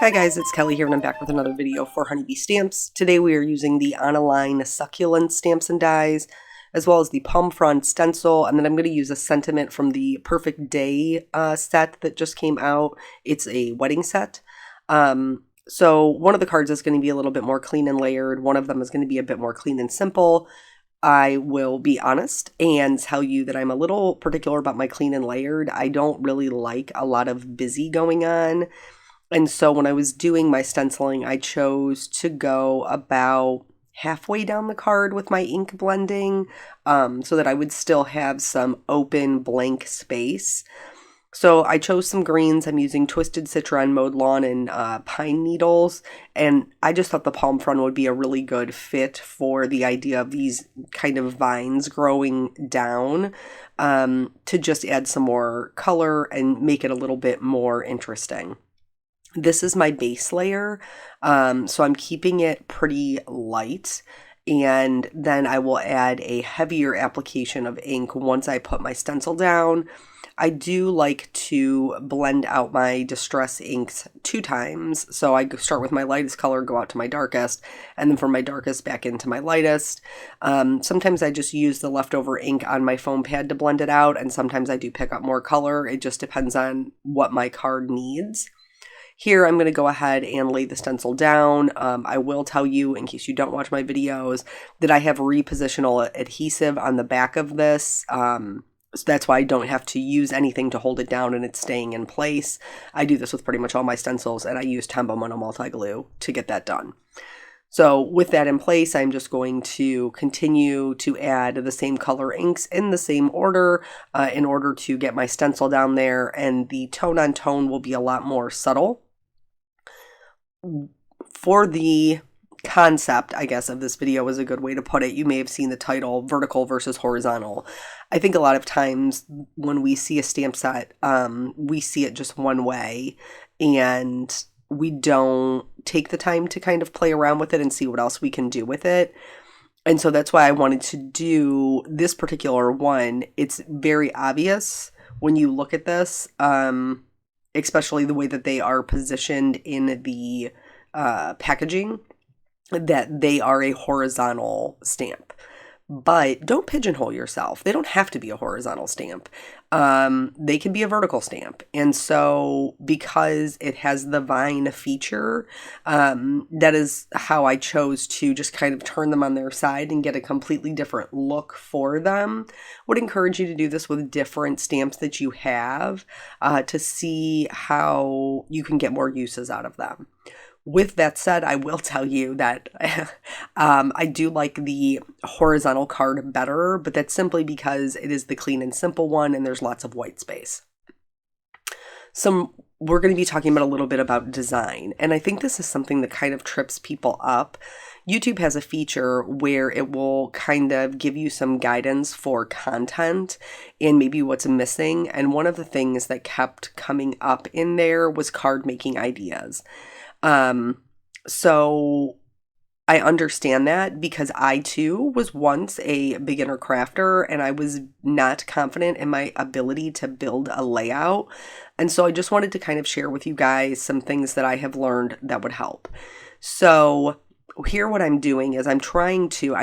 Hi guys, it's Kelly here and I'm back with another video for Honeybee Stamps. Today we are using the On-A-Line Succulent stamps and dies, as well as the Frond stencil, and then I'm going to use a sentiment from the Perfect Day set that just came out. It's a wedding set. So one of the cards is going to be a little bit more clean and layered. One of them is going to be a bit more clean and simple. I will be honest and tell you that I'm a little particular about my clean and layered. I don't really like a lot of busy going on. And so when I was doing my stenciling, I chose to go about halfway down the card with my ink blending so that I would still have some open blank space. So I chose some greens. I'm using Twisted Citron, Mowed Lawn, and pine needles. And I just thought the palm frond would be a really good fit for the idea of these kind of vines growing down to just add some more color and make it a little bit more interesting. This is my base layer, so I'm keeping it pretty light, and then I will add a heavier application of ink once I put my stencil down. I do like to blend out my distress inks 2 times, so I start with my lightest color, go out to my darkest, and then from my darkest back into my lightest. Sometimes I just use the leftover ink on my foam pad to blend it out, and sometimes I do pick up more color. It just depends on what my card needs. Here, I'm going to go ahead and lay the stencil down. I will tell you, in case you don't watch my videos, that I have repositional adhesive on the back of this. So that's why I don't have to use anything to hold it down and it's staying in place. I do this with pretty much all my stencils, and I use Tembo Mono Multi-Glue to get that done. So with that in place, I'm just going to continue to add the same color inks in the same order in order to get my stencil down there, and the tone on tone will be a lot more subtle. For the concept, I guess, of this video is a good way to put it. You may have seen the title, vertical versus horizontal. I think a lot of times when we see a stamp set, we see it just one way, and we don't take the time to kind of play around with it and see what else we can do with it. And so that's why I wanted to do this particular one. It's very obvious when you look at this, especially the way that they are positioned in the packaging, that they are a horizontal stamp. But don't pigeonhole yourself. They don't have to be a horizontal stamp. They can be a vertical stamp. And so because it has the vine feature, that is how I chose to just kind of turn them on their side and get a completely different look for them. Would encourage you to do this with different stamps that you have to see how you can get more uses out of them. With that said, I will tell you that I do like the horizontal card better, but that's simply because it is the clean and simple one and there's lots of white space. We're going to be talking about a little bit about design, and I think this is something that kind of trips people up. YouTube has a feature where it will kind of give you some guidance for content and maybe what's missing, and one of the things that kept coming up in there was card making ideas. So I understand that because I too was once a beginner crafter and I was not confident in my ability to build a layout. And so I just wanted to kind of share with you guys some things that I have learned that would help. So here what I'm doing is I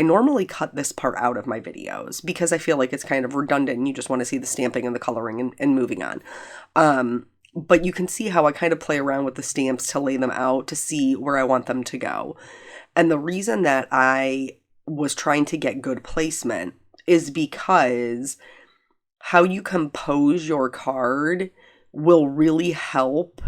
normally cut this part out of my videos because I feel like it's kind of redundant and you just want to see the stamping and the coloring and moving on. But you can see how I kind of play around with the stamps to lay them out to see where I want them to go. And the reason that I was trying to get good placement is because how you compose your card will really help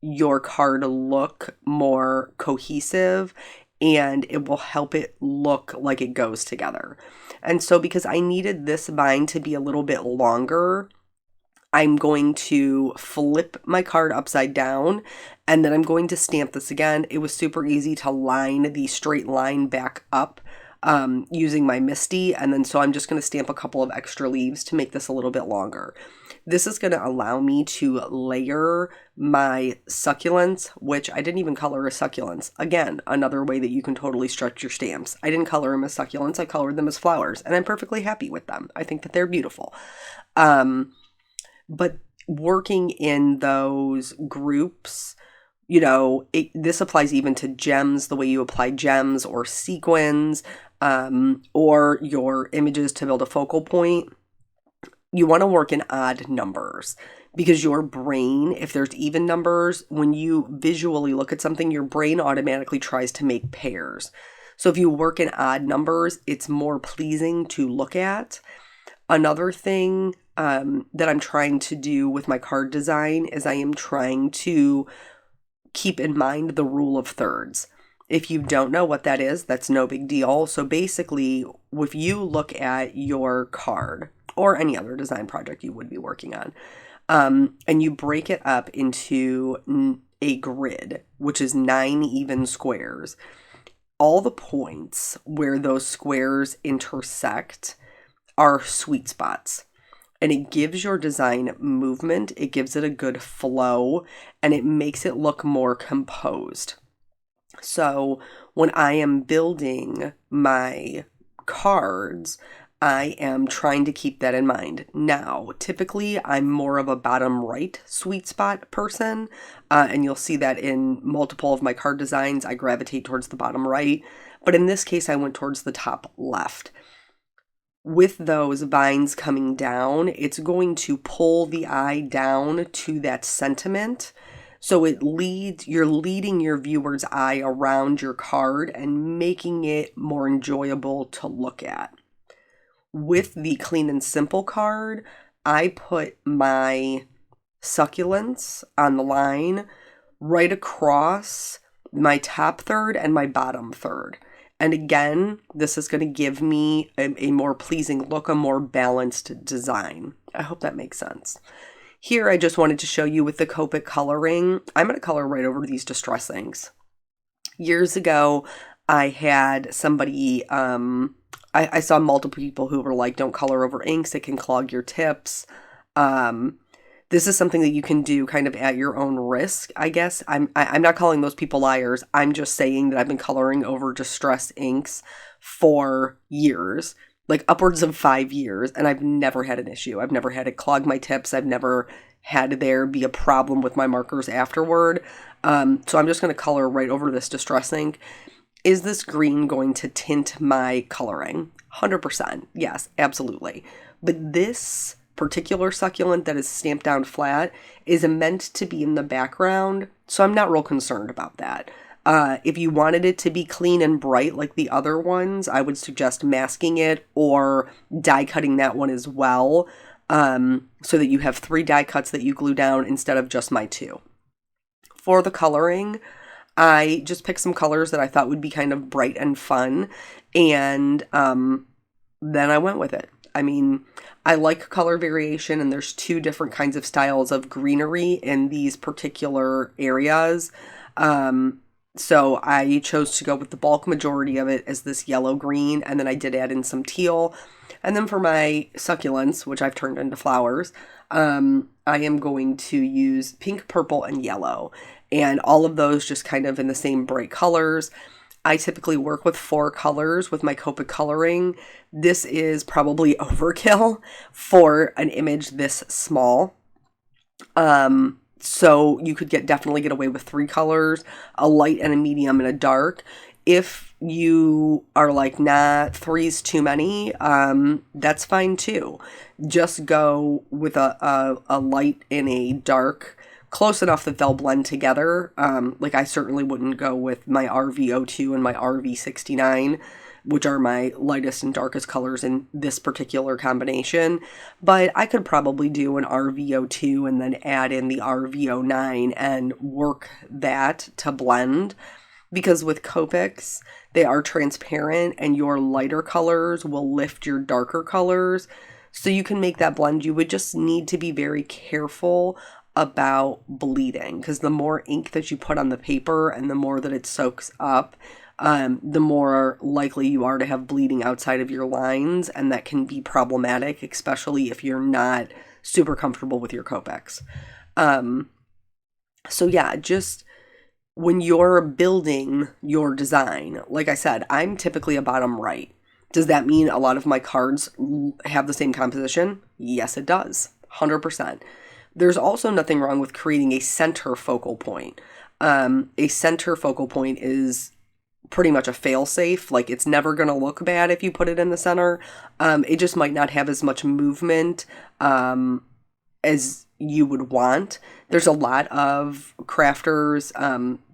your card look more cohesive, and it will help it look like it goes together. And so because I needed this vine to be a little bit longer, I'm going to flip my card upside down, and then I'm going to stamp this again. It was super easy to line the straight line back up using my MISTI, and then so I'm just going to stamp a couple of extra leaves to make this a little bit longer. This is going to allow me to layer my succulents, which I didn't even color as succulents. Again, another way that you can totally stretch your stamps. I didn't color them as succulents. I colored them as flowers, and I'm perfectly happy with them. I think that they're beautiful. But working in those groups this applies even to gems, the way you apply gems or sequins, or your images to build a focal point. You want to work in odd numbers because your brain, if there's even numbers, when you visually look at something, your brain automatically tries to make pairs. So if you work in odd numbers, it's more pleasing to look at. Another thing that I'm trying to do with my card design is I am trying to keep in mind the rule of thirds. If you don't know what that is, that's no big deal. So basically, if you look at your card or any other design project you would be working on, and you break it up into a grid, which is 9 even squares, all the points where those squares intersect are sweet spots. And it gives your design movement, it gives it a good flow, and it makes it look more composed. So when I am building my cards, I am trying to keep that in mind. Now, typically, I'm more of a bottom right sweet spot person, and you'll see that in multiple of my card designs, I gravitate towards the bottom right. But in this case, I went towards the top left. With those vines coming down, it's going to pull the eye down to that sentiment. So you're leading your viewer's eye around your card and making it more enjoyable to look at. With the Clean and Simple card, I put my succulents on the line right across my top third and my bottom third. And again, this is going to give me a more pleasing look, a more balanced design. I hope that makes sense. Here, I just wanted to show you with the Copic coloring, I'm going to color right over these distress inks. Years ago, I had somebody, I saw multiple people who were like, don't color over inks, it can clog your tips. This is something that you can do kind of at your own risk, I guess. I'm not calling those people liars. I'm just saying that I've been coloring over distress inks for years, like upwards of 5 years, and I've never had an issue. I've never had it clog my tips. I've never had there be a problem with my markers afterward. So I'm just going to color right over this distress ink. Is this green going to tint my coloring? 100%. Yes, absolutely. But this particular succulent that is stamped down flat is meant to be in the background, so I'm not real concerned about that. If you wanted it to be clean and bright like the other ones, I would suggest masking it or die cutting that one as well, so that you have 3 die cuts that you glue down instead of just my 2. For the coloring, I just picked some colors that I thought would be kind of bright and fun, and then I went with it. I mean, I like color variation, and there's 2 different kinds of styles of greenery in these particular areas. So I chose to go with the bulk majority of it as this yellow-green, and then I did add in some teal. And then for my succulents, which I've turned into flowers, I am going to use pink, purple, and yellow. And all of those just kind of in the same bright colors. I typically work with 4 colors with my Copic coloring. This is probably overkill for an image this small. So you could definitely get away with 3 colors, a light and a medium and a dark. If you are like, nah, 3's too many, that's fine too. Just go with a light and a dark, close enough that they'll blend together. Like I certainly wouldn't go with my RV02 and my RV69, which are my lightest and darkest colors in this particular combination. But I could probably do an RV02 and then add in the RV09 and work that to blend. Because with Copics, they are transparent and your lighter colors will lift your darker colors. So you can make that blend. You would just need to be very careful about bleeding, because the more ink that you put on the paper and the more that it soaks up, the more likely you are to have bleeding outside of your lines, and that can be problematic, especially if you're not super comfortable with your Copics. So yeah, just when you're building your design, like I said, I'm typically a bottom right. Does that mean a lot of my cards have the same composition? Yes, it does. 100%. There's also nothing wrong with creating a center focal point. A center focal point is pretty much a fail-safe. Like, it's never going to look bad if you put it in the center. It just might not have as much movement as you would want. There's a lot of crafters,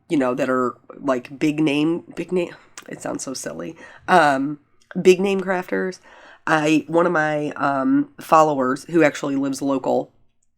that are like big name, it sounds so silly. Big name crafters. One of my followers who actually lives local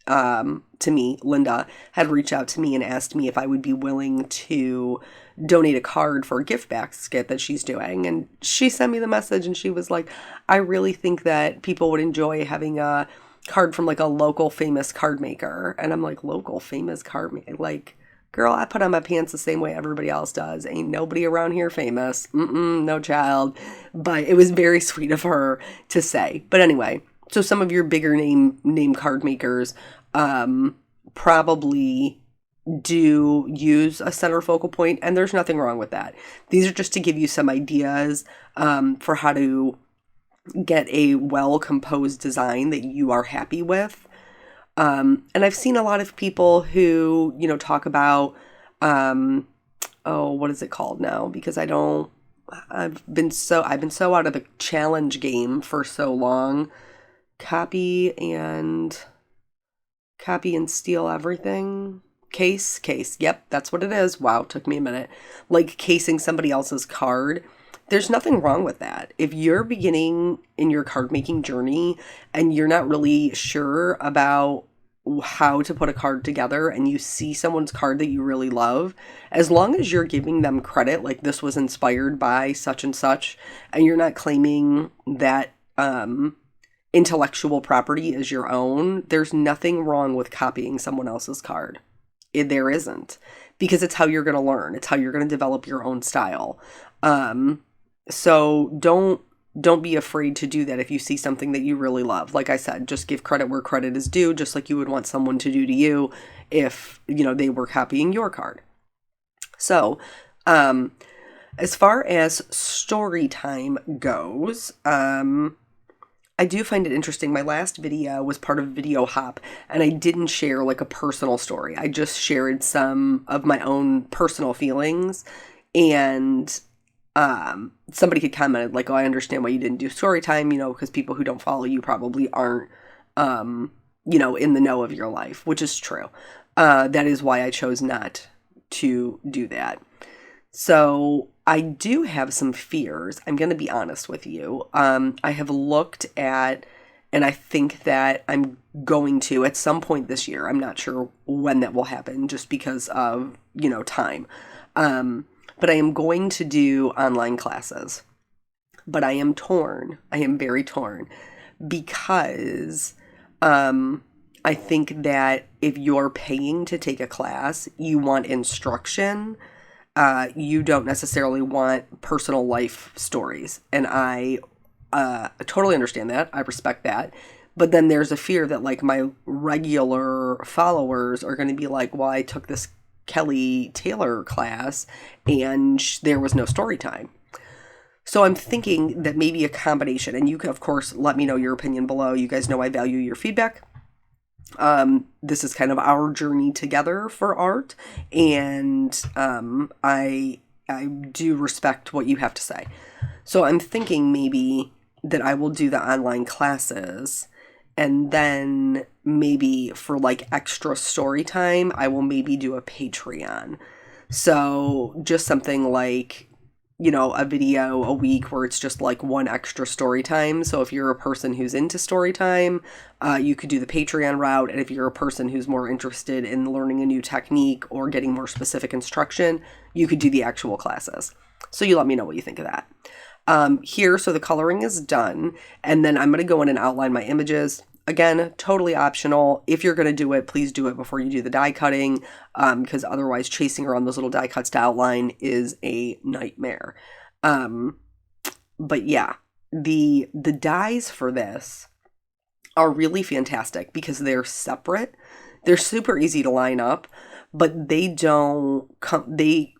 to me, Linda, had reached out to me and asked me if I would be willing to donate a card for a gift basket that she's doing. And she sent me the message and she was like, I really think that people would enjoy having a card from like a local famous card maker. And I'm like, local famous card maker? Like, girl, I put on my pants the same way everybody else does. Ain't nobody around here famous. No child. But it was very sweet of her to say. But anyway, so some of your bigger name card makers probably do use a center focal point, and there's nothing wrong with that. These are just to give you some ideas for how to get a well-composed design that you are happy with. And I've seen a lot of people who, talk about, what is it called now? Because I've been so out of the challenge game for so long. Copy and steal everything. Case. Yep, that's what it is. Wow, took me a minute. Like casing somebody else's card. There's nothing wrong with that. If you're beginning in your card making journey and you're not really sure about how to put a card together and you see someone's card that you really love, as long as you're giving them credit, like this was inspired by such and such, and you're not claiming that intellectual property is your own, there's nothing wrong with copying someone else's card. There isn't, because it's how you're going to learn. It's how you're going to develop your own style. So don't be afraid to do that if you see something that you really love. Like I said, just give credit where credit is due, just like you would want someone to do to you if, they were copying your card. So, as far as story time goes, I do find it interesting. My last video was part of Video Hop, and I didn't share like a personal story. I just shared some of my own personal feelings, and somebody had commented like, oh, I understand why you didn't do story time, because people who don't follow you probably aren't, in the know of your life, which is true. That is why I chose not to do that. So I do have some fears. I'm going to be honest with you. I have looked at, and I think that I'm going to at some point this year. I'm not sure when that will happen just because of, time. But I am going to do online classes. But I am torn. I am very torn because I think that if you're paying to take a class, you want instruction. You don't necessarily want personal life stories. And I totally understand that. I respect that. But then there's a fear that like my regular followers are going to be like, well, I took this Kelly Taylor class and there was no story time. So I'm thinking that maybe a combination, and you can, of course, let me know your opinion below. You guys know I value your feedback. This is kind of our journey together for art, and I do respect what you have to say. So I'm thinking maybe that I will do the online classes, and then maybe for like extra story time, I will maybe do a Patreon. So just something like, a video a week where it's just like one extra story time. So if you're a person who's into story time, you could do the Patreon route. And if you're a person who's more interested in learning a new technique or getting more specific instruction, you could do the actual classes. So you let me know what you think of that. Here, so the coloring is done. And then I'm going to go in and outline my images. Again, totally optional. If you're going to do it, please do it before you do the die cutting, because otherwise chasing around those little die cuts to outline is a nightmare. But yeah, the dies for this are really fantastic because they're separate. They're super easy to line up, but they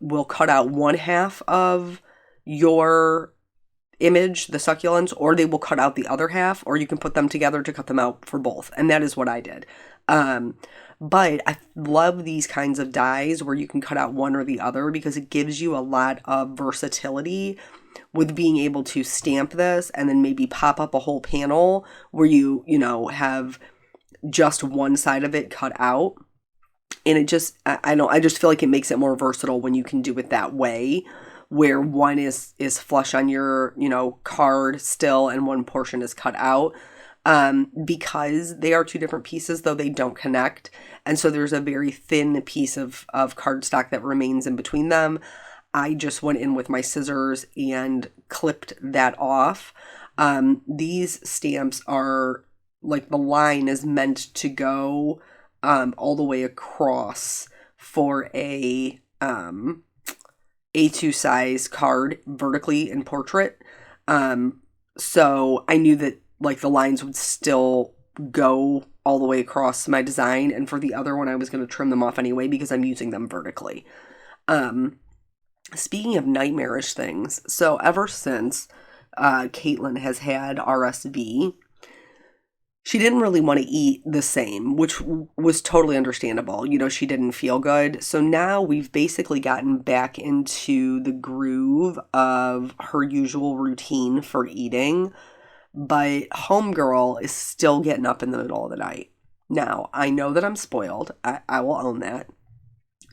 will cut out one half of your image, the succulents, or they will cut out the other half, or you can put them together to cut them out for both. And that is what I did. But I love these kinds of dies where you can cut out one or the other because it gives you a lot of versatility with being able to stamp this and then maybe pop up a whole panel where have just one side of it cut out. And it just, I just feel like it makes it more versatile when you can do it that way, where one is flush on your, card still and one portion is cut out. Because they are two different pieces, though they don't connect. And so there's a very thin piece of cardstock that remains in between them. I just went in with my scissors and clipped that off. These stamps are like the line is meant to go all the way across for a A2 size card vertically in portrait. So I knew that like the lines would still go all the way across my design. And for the other one, I was going to trim them off anyway because I'm using them vertically. Speaking of nightmarish things, so ever since Caitlin has had RSV, she didn't really want to eat the same, which was totally understandable. She didn't feel good. So now we've basically gotten back into the groove of her usual routine for eating. But homegirl is still getting up in the middle of the night. Now, I know that I'm spoiled. I will own that.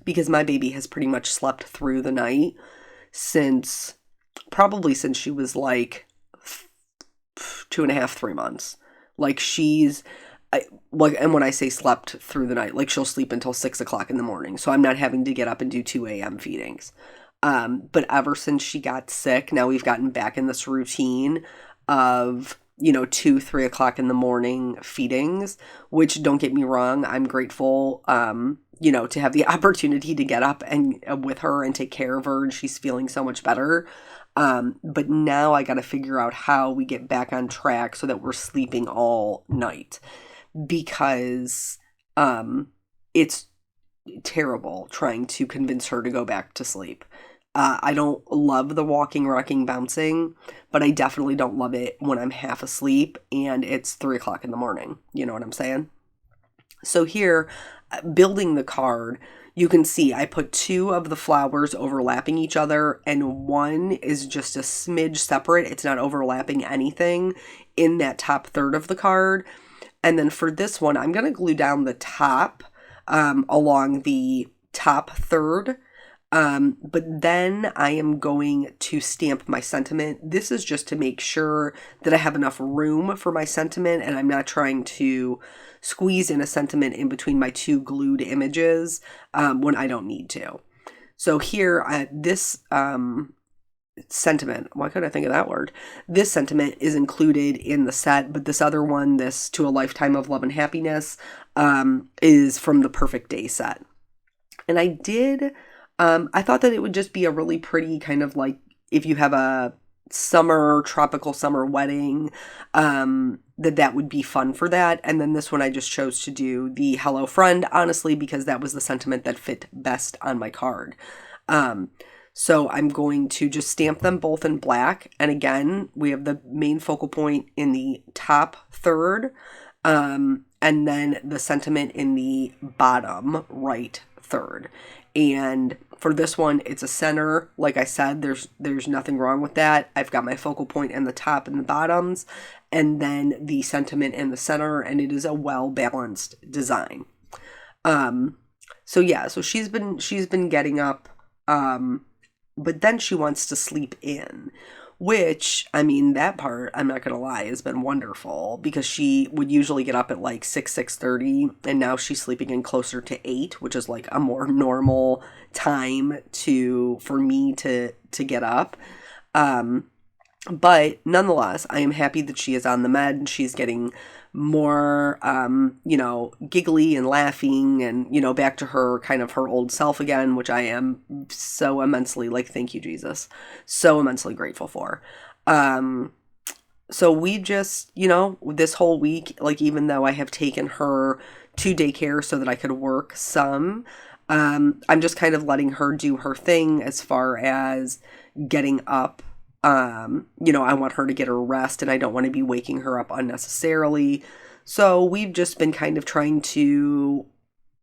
Because my baby has pretty much slept through the night probably since she was like 2.5, 3 months. Like and when I say slept through the night, like she'll sleep until 6 o'clock in the morning. So I'm not having to get up and do 2 a.m. feedings. But ever since she got sick, now we've gotten back in this routine of 2, 3 o'clock in the morning feedings, which, don't get me wrong, I'm grateful, to have the opportunity to get up and with her and take care of her, and she's feeling so much better. But now I got to figure out how we get back on track so that we're sleeping all night, because it's terrible trying to convince her to go back to sleep. I don't love the walking, rocking, bouncing, but I definitely don't love it when I'm half asleep and it's 3 o'clock in the morning. You know what I'm saying? So here, building the card, you can see I put 2 of the flowers overlapping each other and one is just a smidge separate. It's not overlapping anything in that top third of the card. And then for this one, I'm going to glue down the top along the top third. But then I am going to stamp my sentiment. This is just to make sure that I have enough room for my sentiment and I'm not trying to squeeze in a sentiment in between my 2 glued images when I don't need to. So here, this sentiment, why couldn't I think of that word? This sentiment is included in the set, but this other one, this To a Lifetime of Love and Happiness, is from the Perfect Day set. And I thought that it would just be a really pretty kind of like if you have a tropical summer wedding, that would be fun for that. And then this one I just chose to do the Hello Friend, honestly, because that was the sentiment that fit best on my card. So I'm going to just stamp them both in black. And again, we have the main focal point in the top third, and then the sentiment in the bottom right third. And for this one, it's a center. Like I said, there's nothing wrong with that. I've got my focal point in the top and the bottoms, and then the sentiment in the center, and it is a well-balanced design. So yeah, so she's been getting up, but then she wants to sleep in, which, I mean, that part, I'm not going to lie, has been wonderful because she would usually get up at like 6:30, and now she's sleeping in closer to 8, which is like a more normal time for me to get up. But nonetheless, I am happy that she is on the med and she's getting more, giggly and laughing and, back to her kind of her old self again, which I am so immensely, like, thank you, Jesus, so immensely grateful for. So we just, this whole week, like, even though I have taken her to daycare so that I could work some, I'm just kind of letting her do her thing as far as getting up. I want her to get her rest and I don't want to be waking her up unnecessarily. So we've just been kind of trying to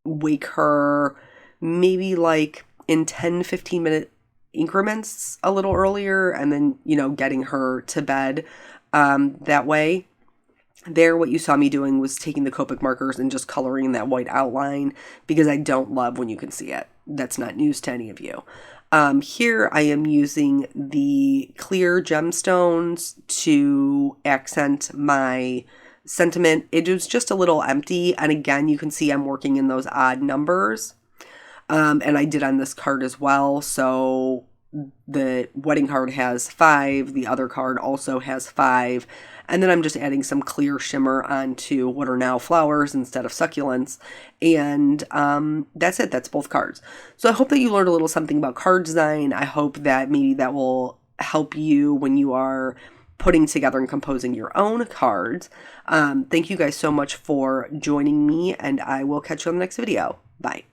wake her maybe like in 10-15 minute increments a little earlier, and then, you know, getting her to bed that way. There, what you saw me doing was taking the Copic markers and just coloring that white outline, because I don't love when you can see it. That's not news to any of you. Here I am using the clear gemstones to accent my sentiment. It was just a little empty, and again, you can see I'm working in those odd numbers. And I did on this card as well. So the wedding card has 5, the other card also has 5, and then I'm just adding some clear shimmer onto what are now flowers instead of succulents, and that's it. That's both cards. So I hope that you learned a little something about card design. I hope that maybe that will help you when you are putting together and composing your own cards. Thank you guys so much for joining me, and I will catch you on the next video. Bye.